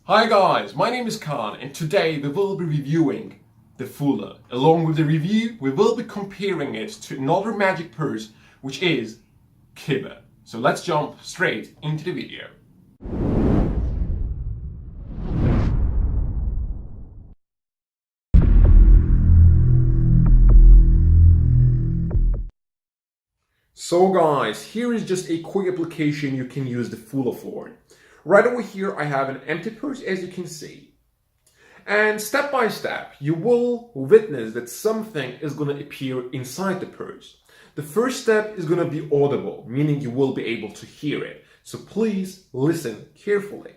Hi guys, my name is Khan and today we will be reviewing the Fuller. Along with the review, we will be comparing it to another magic purse, which is Quiver. So let's jump straight into the video. So guys, here is just a quick application you can use the Fuller for. Right over here I have an empty purse, as you can see. And step by step, you will witness that something is going to appear inside the purse. The first step is going to be audible, meaning you will be able to hear it. So please listen carefully.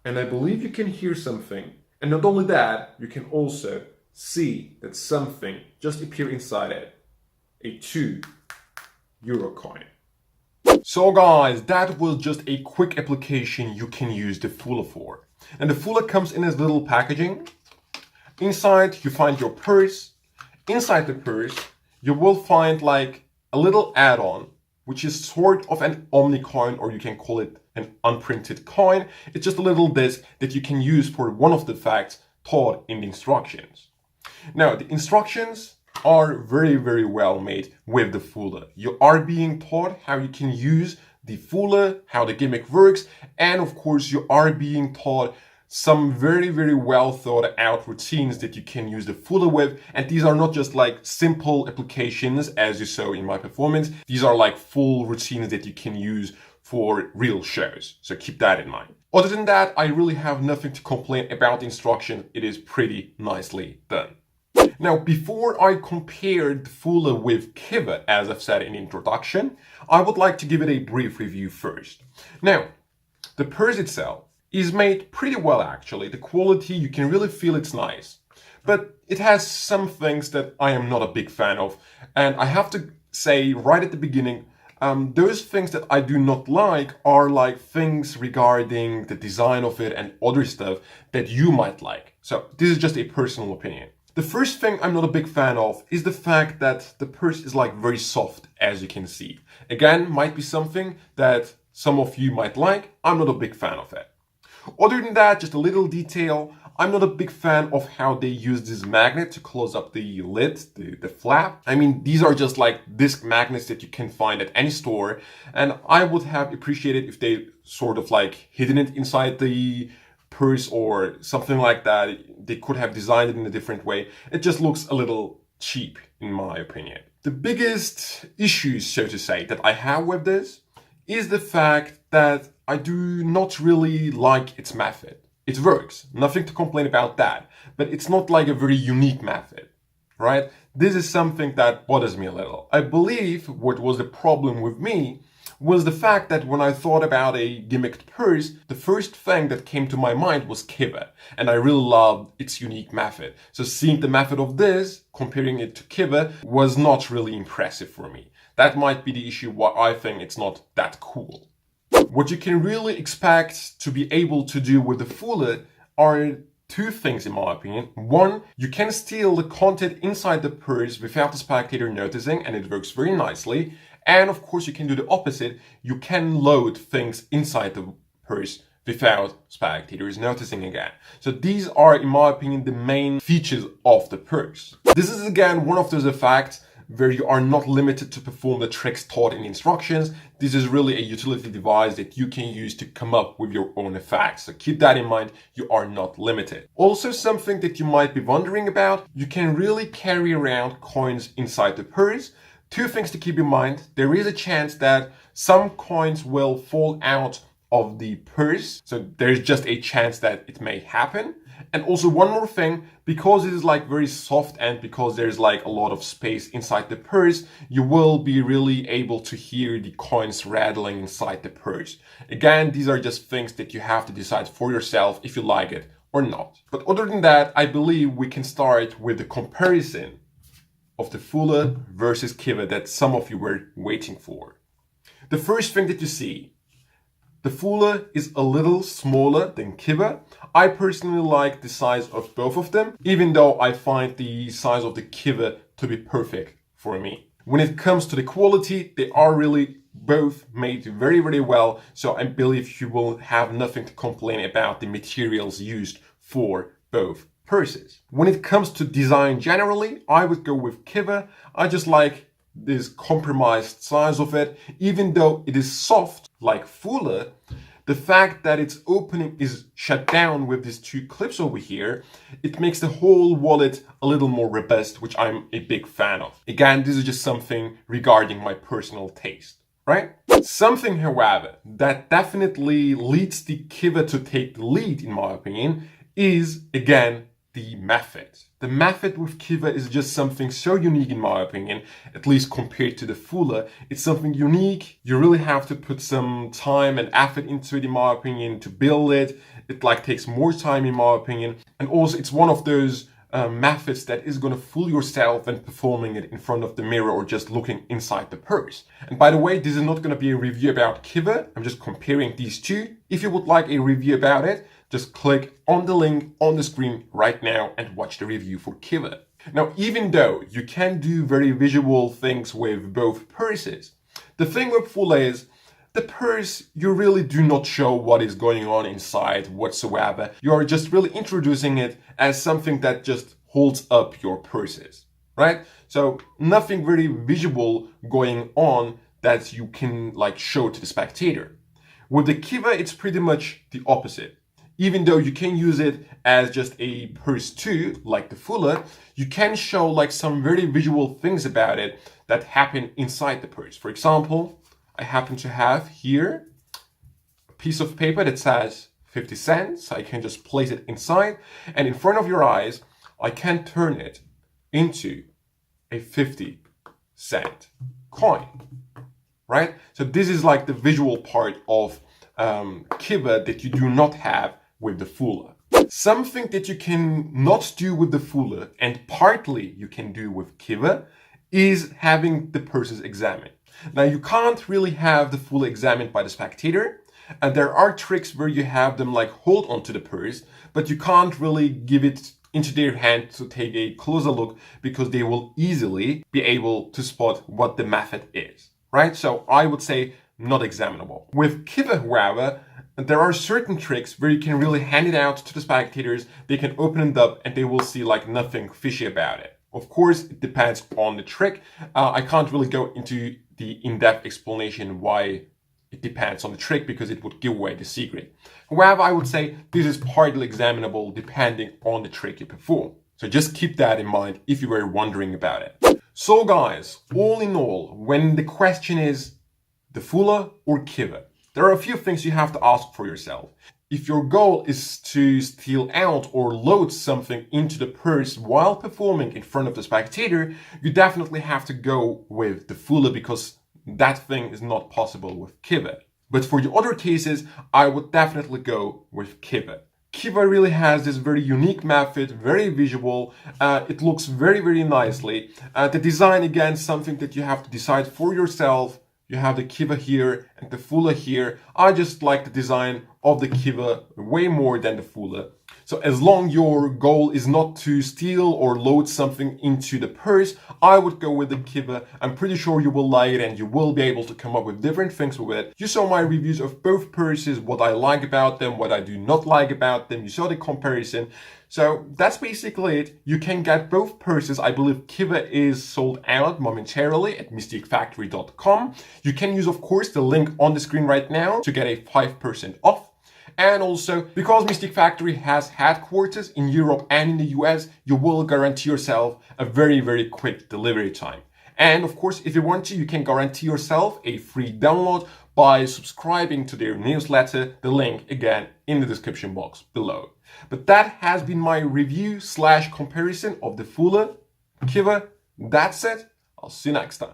And I believe you can hear something. And not only that, you can also see that something just appeared inside it. A €2 coin. So guys, that was just a quick application you can use the Fuller for. And the Fuller comes in this little packaging. Inside you find your purse. Inside the purse you will find like a little add-on, which is sort of an Omni coin, or you can call it an unprinted coin. It's just a little disc that you can use for one of the facts taught in the instructions. Now the instructions are very well made with the Fuller. You are being taught how you can use the Fuller, how the gimmick works, and of course you are being taught some very well thought out routines that you can use the Fuller with. And these are not just like simple applications as you saw in my performance. These are like full routines that you can use for real shows. So keep that in mind. Other than that, I really have nothing to complain about the instruction. It is pretty nicely done. Now, before I compare the Fuller with Quiver, as I've said in the introduction, I would like to give it a brief review first. Now, the purse itself is made pretty well actually. The quality, you can really feel it's nice. But it has some things that I am not a big fan of. And I have to say right at the beginning, those things that I do not like are like things regarding the design of it and other stuff that you might like. So this is just a personal opinion. The first thing I'm not a big fan of is the fact that the purse is like very soft, as you can see. Again, might be something that some of you might like. I'm not a big fan of it. Other than that, just a little detail, I'm not a big fan of how they use this magnet to close up the lid, the flap. I mean, these are just like disc magnets that you can find at any store. And I would have appreciated if they sort of like hidden it inside the purse or something like that. They could have designed it in a different way. It just looks a little cheap in my opinion. The biggest issue, so to say, that I have with this is the fact that I do not really like its method. It works, nothing to complain about that, but it's not like a very unique method, right? This is something that bothers me a little. I believe what was the problem with me was the fact that when I thought about a gimmicked purse, the first thing that came to my mind was Quiver, and I really loved its unique method. So seeing the method of this, comparing it to Quiver, was not really impressive for me. That might be the issue why I think it's not that cool. What you can really expect to be able to do with the Fuller are two things in my opinion. One, you can steal the content inside the purse without the spectator noticing, and it works very nicely. And of course you can do the opposite. You can load things inside the purse without spectators noticing again. So these are, in my opinion, the main features of the purse. This is again one of those effects where you are not limited to perform the tricks taught in the instructions. This is really a utility device that you can use to come up with your own effects. So keep that in mind, you are not limited. Also, something that you might be wondering about, you can really carry around coins inside the purse. Two things to keep in mind. There is a chance that some coins will fall out of the purse. So there's just a chance that it may happen. And also one more thing, because it is like very soft and because there's like a lot of space inside the purse, you will be really able to hear the coins rattling inside the purse. Again, these are just things that you have to decide for yourself if you like it or not. But other than that, I believe we can start with the comparison of the Fuller versus Quiver that some of you were waiting for. The first thing that you see, the Fuller is a little smaller than Quiver. I personally like the size of both of them, even though I find the size of the Quiver to be perfect for me. When it comes to the quality, they are really both made very, very well. So I believe you will have nothing to complain about the materials used for both purses. When it comes to design generally, I would go with Quiver. I just like this compromised size of it. Even though it is soft like Fuller, the fact that its opening is shut down with these two clips over here, it makes the whole wallet a little more robust, which I'm a big fan of. Again, this is just something regarding my personal taste, right? Something, however, that definitely leads the Quiver to take the lead, in my opinion, is, again, the method. The method with Quiver is just something so unique in my opinion, at least compared to the Fuller. It's something unique. You really have to put some time and effort into it, in my opinion, to build it. It takes more time, in my opinion. And also it's one of those methods that is going to fool yourself when performing it in front of the mirror or just looking inside the purse. And by the way, this is not going to be a review about Quiver. I'm just comparing these two. If you would like a review about it, just click on the link on the screen right now and watch the review for Quiver. Now, even though you can do very visual things with both purses, the thing with Fuller is the purse, you really do not show what is going on inside whatsoever. You are just really introducing it as something that just holds up your purses, right? So nothing very visual going on that you can show to the spectator. With the Quiver, it's pretty much the opposite. Even though you can use it as just a purse too, like the Fuller, you can show some very visual things about it that happen inside the purse. For example, I happen to have here a piece of paper that says 50 cents. I can just place it inside, and in front of your eyes, I can turn it into a 50-cent coin, right? So this is the visual part of Quiver that you do not have with the Fuller. Something that you can not do with the Fuller and partly you can do with Quiver is having the purses examined. Now you can't really have the Fuller examined by the spectator, and there are tricks where you have them hold onto the purse, but you can't really give it into their hand to take a closer look because they will easily be able to spot what the method is, right? So I would say not examinable. With Quiver, however, there are certain tricks where you can really hand it out to the spectators. They can open it up and they will see nothing fishy about it. Of course, it depends on the trick. I can't really go into the in-depth explanation why it depends on the trick because it would give away the secret. However, I would say this is partly examinable depending on the trick you perform. So just keep that in mind if you were wondering about it. So guys, all in all, when the question is the Fuller or Quiver, there are a few things you have to ask for yourself. If your goal is to steal out or load something into the purse while performing in front of the spectator, you definitely have to go with the Fuller because that thing is not possible with Quiver. But for the other cases, I would definitely go with Quiver. Quiver really has this very unique method, very visual. It looks very, very nicely. The design, again, something that you have to decide for yourself. You have the Quiver here and the Fuller here. I just like the design of the Quiver way more than the Fuller. So as long your goal is not to steal or load something into the purse, I would go with the Quiver. I'm pretty sure you will like it and you will be able to come up with different things with it. You saw my reviews of both purses, what I like about them, what I do not like about them. You saw the comparison. So that's basically it. You can get both purses. I believe Quiver is sold out momentarily at mysticfactory.com. You can use, of course, the link on the screen right now to get a 5% off. And also, because Mystic Factory has headquarters in Europe and in the US, you will guarantee yourself a very, very quick delivery time. And of course, if you want to, you can guarantee yourself a free download by subscribing to their newsletter, the link again in the description box below. But that has been my review / comparison of the Fuller, Quiver. That's it. I'll see you next time.